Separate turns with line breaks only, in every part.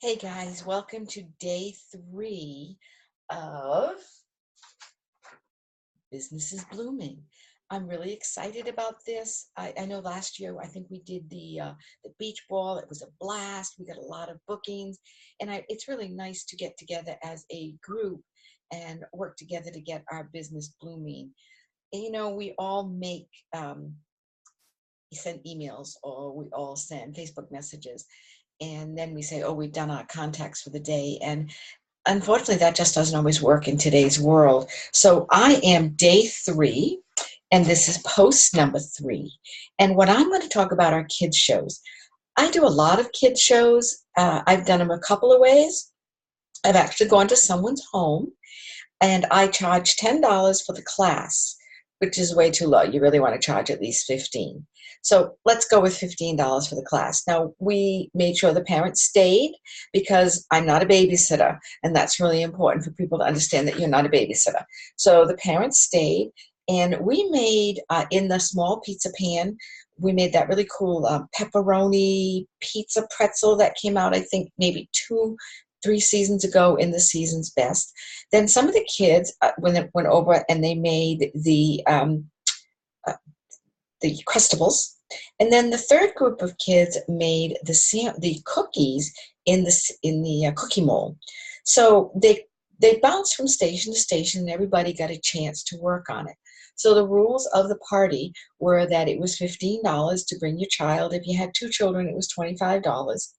Hey guys, welcome to day 3 of Business is Blooming. I'm really excited about this. I know last year I think we did the beach ball. It was a blast. We got a lot of bookings, and it's really nice to get together as a group and work together to get our business blooming. And, we all we send emails or we all send Facebook messages, and then we say, oh, we've done our contacts for the day. And unfortunately, that just doesn't always work in today's world. So I am day 3, and this is post number 3. And what I'm going to talk about are kids shows. I do a lot of kids shows. I've done them a couple of ways. I've actually gone to someone's home, and I charge $10 for the class, which is way too low. You really want to charge at least $15. So let's go with $15 for the class. Now, we made sure the parents stayed because I'm not a babysitter, and that's really important for people to understand that you're not a babysitter. So the parents stayed, and we made, in the small pizza pan, we made that really cool pepperoni pizza pretzel that came out, I think, maybe 3 seasons ago in the Season's Best. Then some of the kids when they went over and they made the Crustables, and then the third group of kids made the cookies in the cookie mold. So they bounced from station to station, and everybody got a chance to work on it. So the rules of the party were that it was $15 to bring your child. If you had 2 children, it was $25.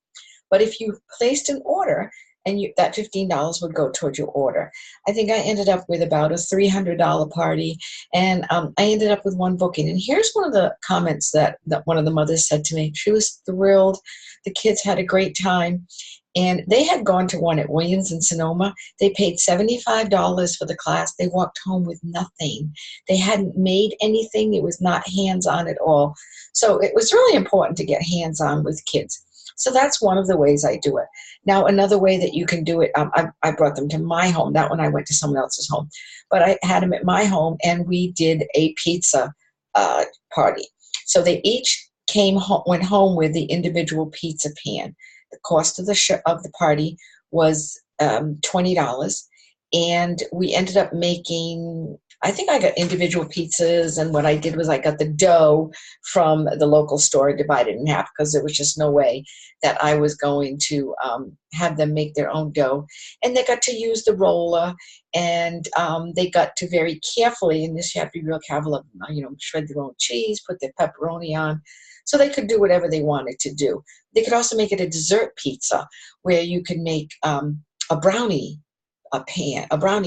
But if you placed an order, and that $15 would go towards your order. I think I ended up with about a $300 party, and I ended up with 1 booking. And here's one of the comments that one of the mothers said to me. She was thrilled. The kids had a great time, and they had gone to one at Williams in Sonoma. They paid $75 for the class. They walked home with nothing. They hadn't made anything. It was not hands-on at all. So it was really important to get hands-on with kids. So that's one of the ways I do it. Now, another way that you can do it, I brought them to my home. That one I went to someone else's home. But I had them at my home, and we did a pizza party. So they each went home with the individual pizza pan. The cost of the party was $20. And we ended up making, I think I got individual pizzas, and what I did was I got the dough from the local store, divided in half, because there was just no way that I was going to have them make their own dough. And they got to use the roller, and they got to very carefully, and this you have to be real careful, shred their own cheese, put their pepperoni on, so they could do whatever they wanted to do. They could also make it a dessert pizza, where you could make a brownie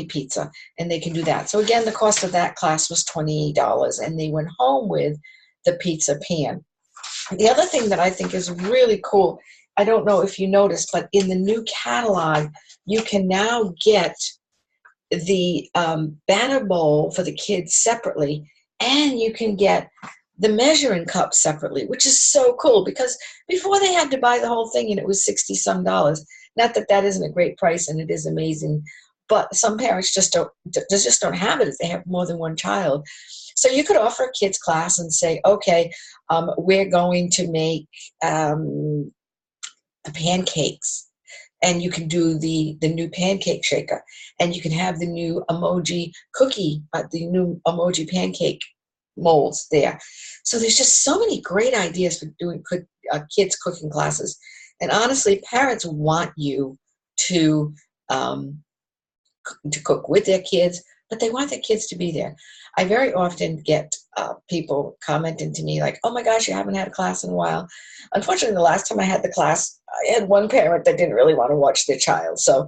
pizza, and they can do that. So again, the cost of that class was $28, and they went home with the pizza pan. The other thing that I think is really cool, I don't know if you noticed, but in the new catalog, you can now get the batter bowl for the kids separately, and you can get the measuring cup separately, which is so cool, because before they had to buy the whole thing, and it was $60-some. Not that that isn't a great price, and it is amazing, but some parents just don't have it if they have more than 1 child. So you could offer a kids class and say, okay, we're going to make the pancakes, and you can do the new pancake shaker, and you can have the new emoji cookie, the new emoji pancake molds there. So there's just so many great ideas for doing kids cooking classes. And honestly, parents want you to cook with their kids, but they want their kids to be there. I very often get people commenting to me like, oh my gosh, you haven't had a class in a while. Unfortunately, the last time I had the class, I had one parent that didn't really want to watch their child. So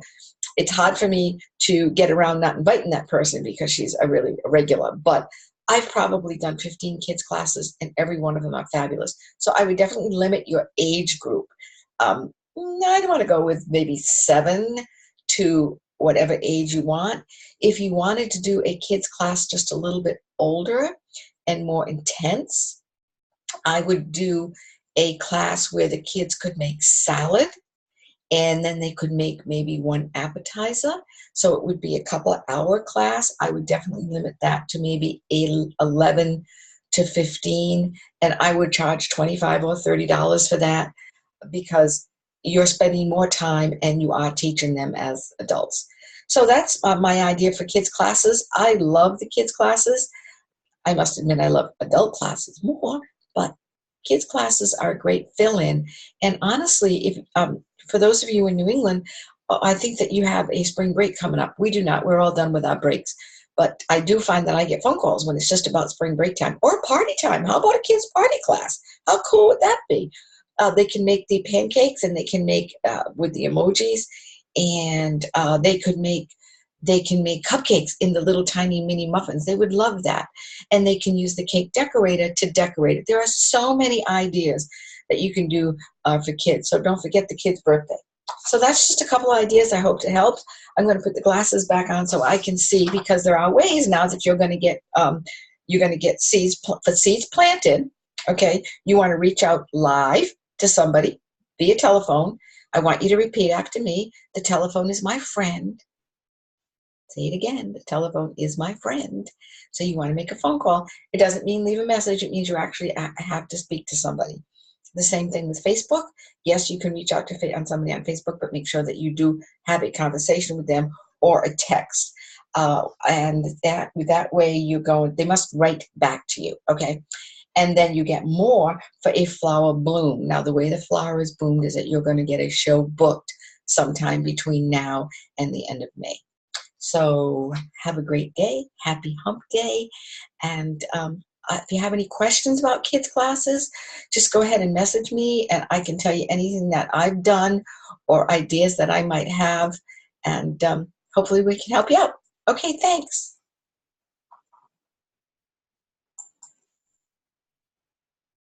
it's hard for me to get around not inviting that person because she's a regular. But I've probably done 15 kids classes, and every one of them are fabulous. So I would definitely limit your age group. I'd want to go with maybe 7 to whatever age you want. If you wanted to do a kids class just a little bit older and more intense, I would do a class where the kids could make salad, and then they could make maybe 1 appetizer. So it would be a couple of hour class. I would definitely limit that to maybe 11 to 15, and I would charge $25 or $30 for that, because you're spending more time and you are teaching them as adults. So that's my idea for kids classes. I love the kids classes. I must admit I love adult classes more, but kids classes are a great fill-in. And honestly, if for those of you in New England, I think that you have a spring break coming up. We do not. We're all done with our breaks. But I do find that I get phone calls when it's just about spring break time or party time. How about a kids' party class? How cool would that be? They can make the pancakes and they can make with the emojis, and they can make cupcakes in the little tiny mini muffins. They would love that. And they can use the cake decorator to decorate it. There are so many ideas that you can do for kids. So don't forget the kid's birthday. So that's just a couple of ideas. I hope it helps. I'm going to put the glasses back on so I can see, because there are ways now that you're going to get seeds for seeds planted. Okay, you want to reach out live to somebody via telephone. I want you to repeat after me. The telephone is my friend. Say it again. The telephone is my friend. So you want to make a phone call. It doesn't mean leave a message. It means you actually have to speak to somebody. The same thing with Facebook. Yes, you can reach out to somebody on Facebook, but make sure that you do have a conversation with them or a text. And that way they must write back to you. Okay. And then you get more for a flower bloom. Now, the way the flower is bloomed is that you're going to get a show booked sometime between now and the end of May. So have a great day. Happy hump day. And if you have any questions about kids classes, just go ahead and message me and I can tell you anything that I've done or ideas that I might have. And hopefully we can help you out. Okay, thanks.